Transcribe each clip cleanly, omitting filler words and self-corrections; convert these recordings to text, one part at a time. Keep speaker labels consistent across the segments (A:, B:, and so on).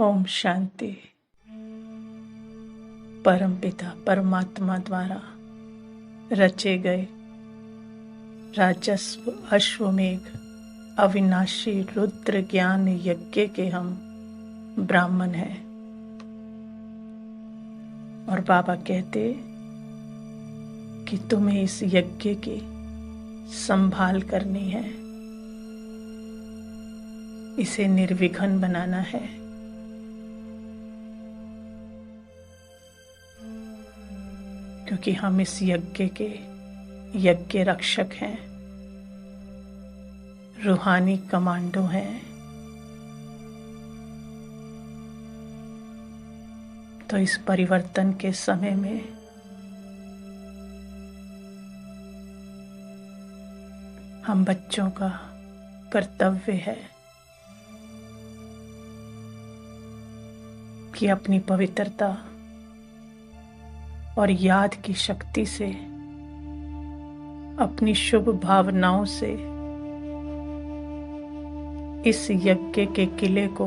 A: ओम शांति। परमपिता परमात्मा द्वारा रचे गए राजस्व अश्वमेघ अविनाशी रुद्र ज्ञान यज्ञ के हम ब्राह्मण हैं। और बाबा कहते कि तुम्हें इस यज्ञ की संभाल करनी है, इसे निर्विघ्न बनाना है। क्योंकि हम इस यज्ञ के यज्ञ रक्षक हैं, रूहानी कमांडो हैं। तो इस परिवर्तन के समय में हम बच्चों का कर्तव्य है कि अपनी पवित्रता और याद की शक्ति से, अपनी शुभ भावनाओं से इस यज्ञ के किले को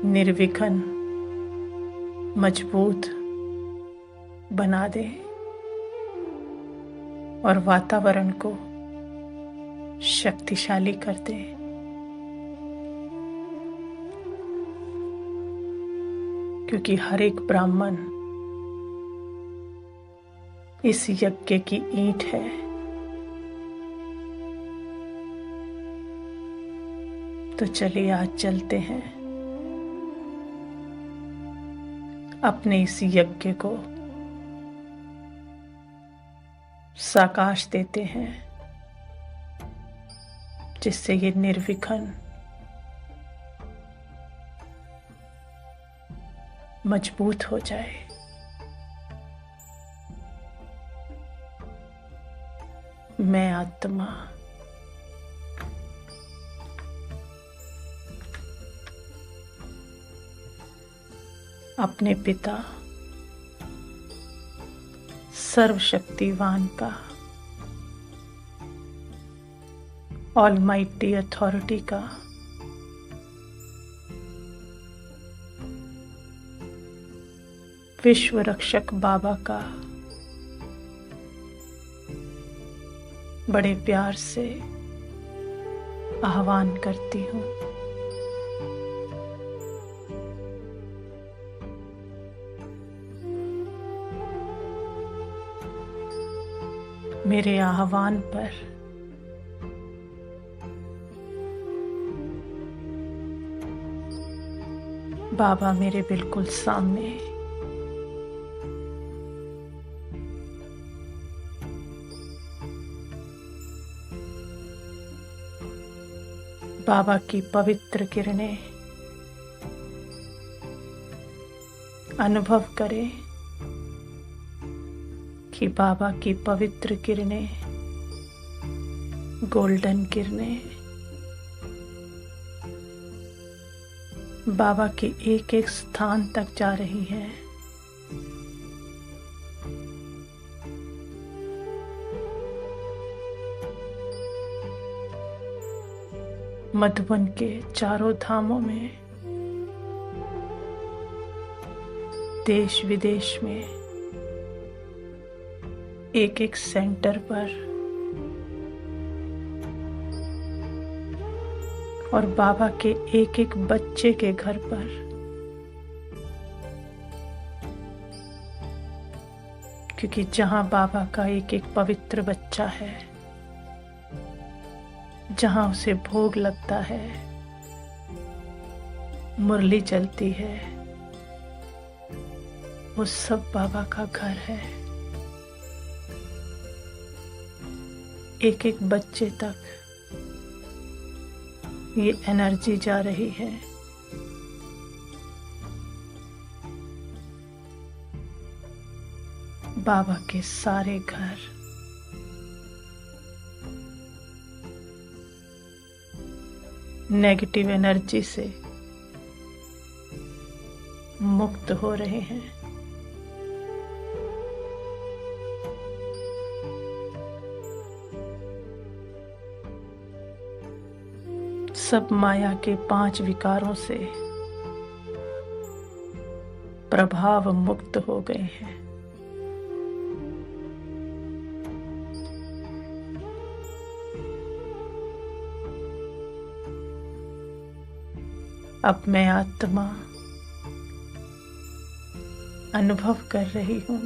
A: निर्विघ्न मजबूत बना दे और वातावरण को शक्तिशाली कर दे। क्योंकि हर एक ब्राह्मण इस यज्ञ की ईंट है। तो चलिए आज चलते हैं, अपने इस यज्ञ को साकाश देते हैं, जिससे ये निर्विघ्न मजबूत हो जाए। मैं आत्मा अपने पिता सर्वशक्तिवान का, ऑलमाइटी अथॉरिटी का विश्व रक्षक बाबा का बड़े प्यार से आह्वान करती हूँ। मेरे आह्वान पर बाबा मेरे बिल्कुल सामने बाबा की पवित्र किरणें अनुभव करें कि बाबा की पवित्र किरणें, गोल्डन किरणें बाबा के एक एक स्थान तक जा रही हैं। मधुबन के चारों धामों में, देश विदेश में, एक एक सेंटर पर और बाबा के एक एक बच्चे के घर पर क्योंकि जहां बाबा का एक एक पवित्र बच्चा है, जहां उसे भोग लगता है, मुरली चलती है, वो सब बाबा का घर है। एक एक बच्चे तक ये एनर्जी जा रही है। बाबा के सारे घर नेगेटिव एनर्जी से मुक्त हो रहे हैं। सब माया के 5 विकारों से प्रभाव मुक्त हो गए हैं। अब मैं आत्मा अनुभव कर रही हूं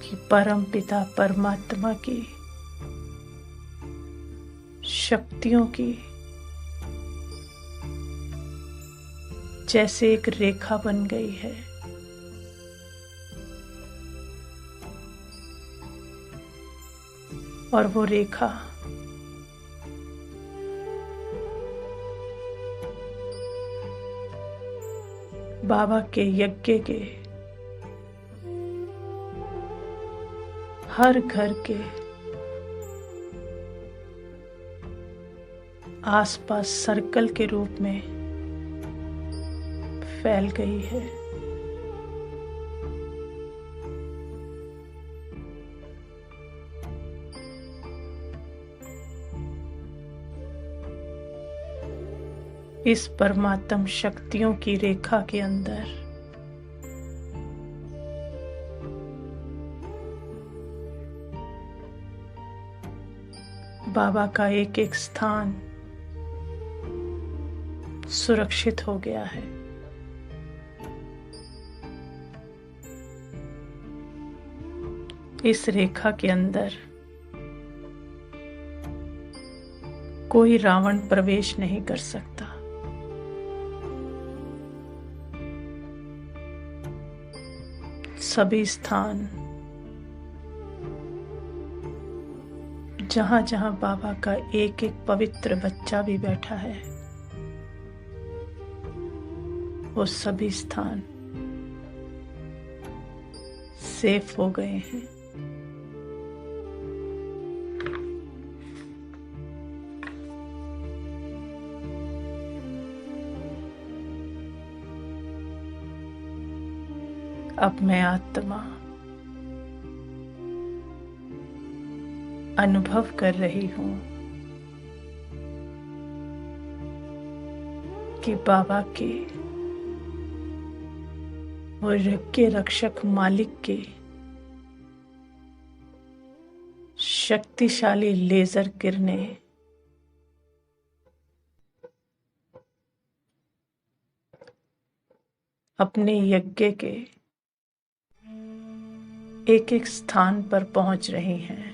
A: कि परम पिता परमात्मा की शक्तियों की जैसे एक रेखा बन गई है। और वो रेखा बाबा के यज्ञ के हर घर के आसपास सर्कल के रूप में फैल गई है। इस परमात्म शक्तियों की रेखा के अंदर बाबा का एक एक स्थान सुरक्षित हो गया है। इस रेखा के अंदर कोई रावण प्रवेश नहीं कर सकता। सभी स्थान जहां जहां बाबा का एक एक पवित्र बच्चा भी बैठा है, वो सभी स्थान सेफ हो गए हैं। अब मैं आत्मा अनुभव कर रही हूं कि बाबा के वो यज्ञ रक्षक मालिक के शक्तिशाली लेजर किरणें अपने यज्ञ के एक एक स्थान पर पहुंच रही हैं।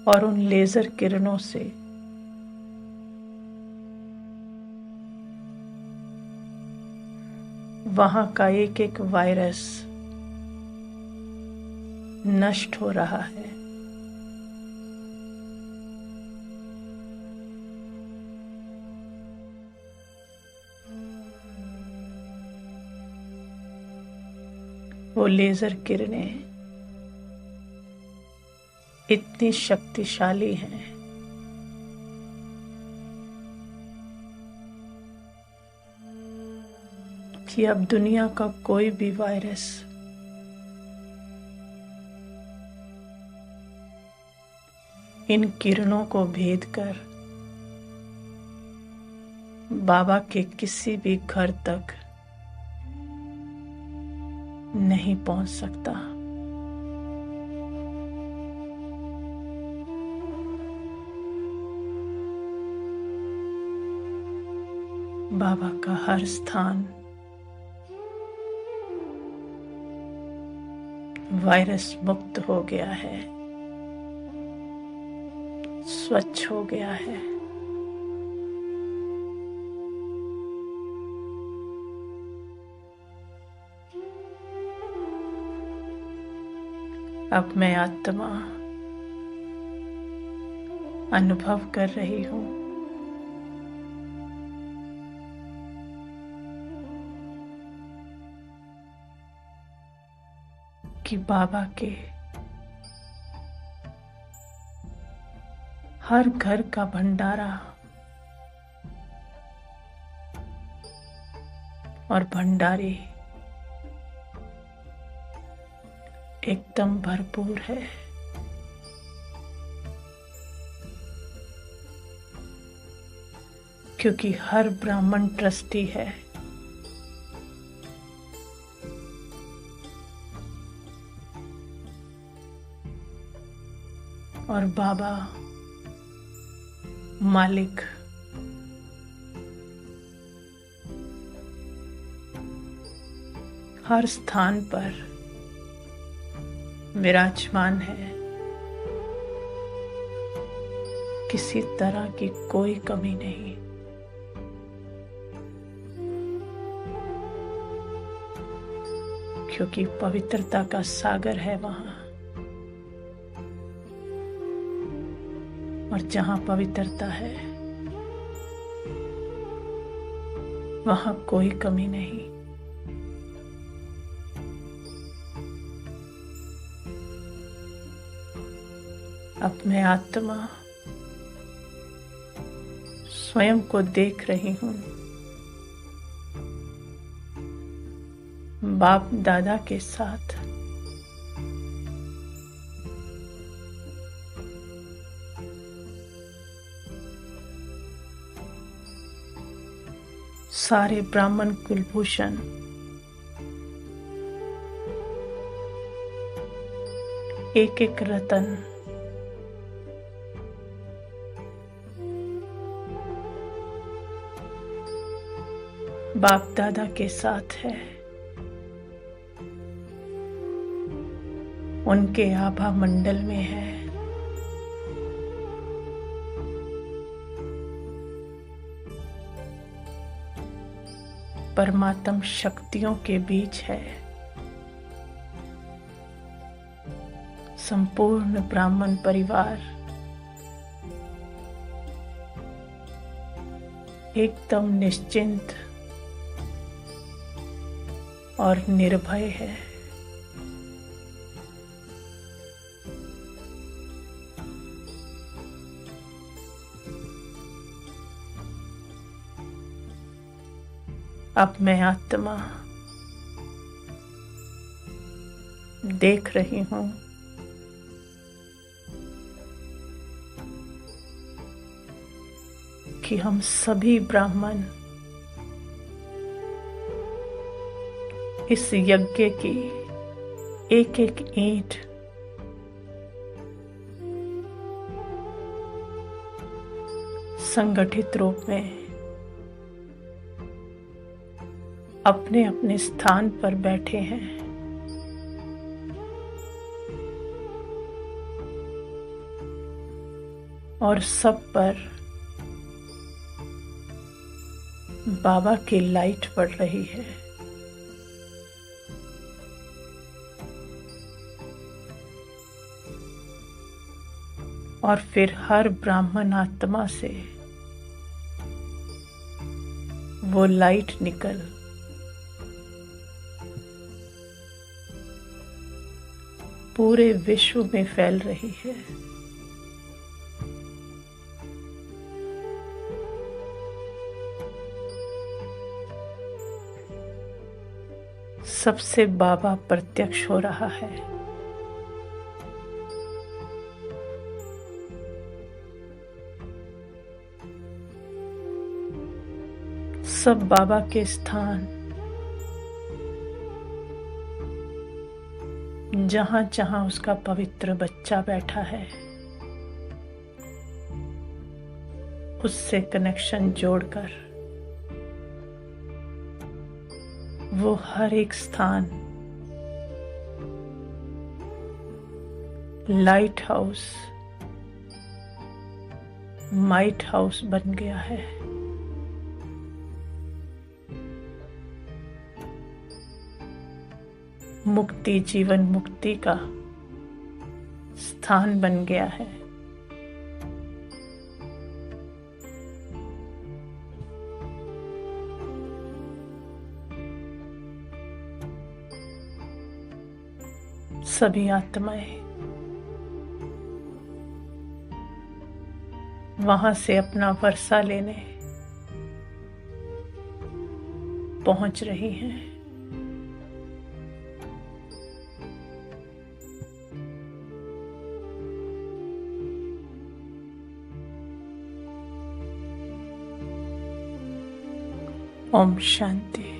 A: और उन लेजर किरणों से वहां का एक एक वायरस नष्ट हो रहा है। वो लेजर किरणें इतनी शक्तिशाली हैं कि अब दुनिया का कोई भी वायरस इन किरणों को भेद कर बाबा के किसी भी घर तक नहीं पहुंच सकता। बाबा का हर स्थान वायरस मुक्त हो गया है, स्वच्छ हो गया है। अब मैं आत्मा अनुभव कर रही हूं कि बाबा के हर घर का भंडारा और भंडारी एकदम भरपूर है। क्योंकि हर ब्राह्मण ट्रस्टी है। और बाबा मालिक हर स्थान पर विराजमान है। किसी तरह की कोई कमी नहीं। क्योंकि पवित्रता का सागर है वहां। और जहां पवित्रता है वहां कोई कमी नहीं। अब मैं आत्मा स्वयं को देख रही हूं बाप दादा के साथ। सारे ब्राह्मण कुलभूषण एक एक रतन बाप दादा के साथ है। उनके आभा मंडल में है। परमात्म शक्तियों के बीच है। संपूर्ण ब्राह्मण परिवार एकदम निश्चिंत और निर्भय है। अब मैं आत्मा देख रही हूं कि हम सभी ब्राह्मण इस यज्ञ की एक एक ईंट संगठित रूप में अपने अपने स्थान पर बैठे हैं। और सब पर बाबा की लाइट पड़ रही है। और फिर हर ब्राह्मण आत्मा से वो लाइट निकल पूरे विश्व में फैल रही है। सबसे बाबा प्रत्यक्ष हो रहा है। सब बाबा के स्थान जहां जहां उसका पवित्र बच्चा बैठा है उससे कनेक्शन जोड़कर वो हर एक स्थान लाइट हाउस माइट हाउस बन गया है। मुक्ति जीवन मुक्ति का स्थान बन गया है। सभी आत्माएं वहां से अपना वर्षा लेने पहुंच रही हैं। ओम शांति।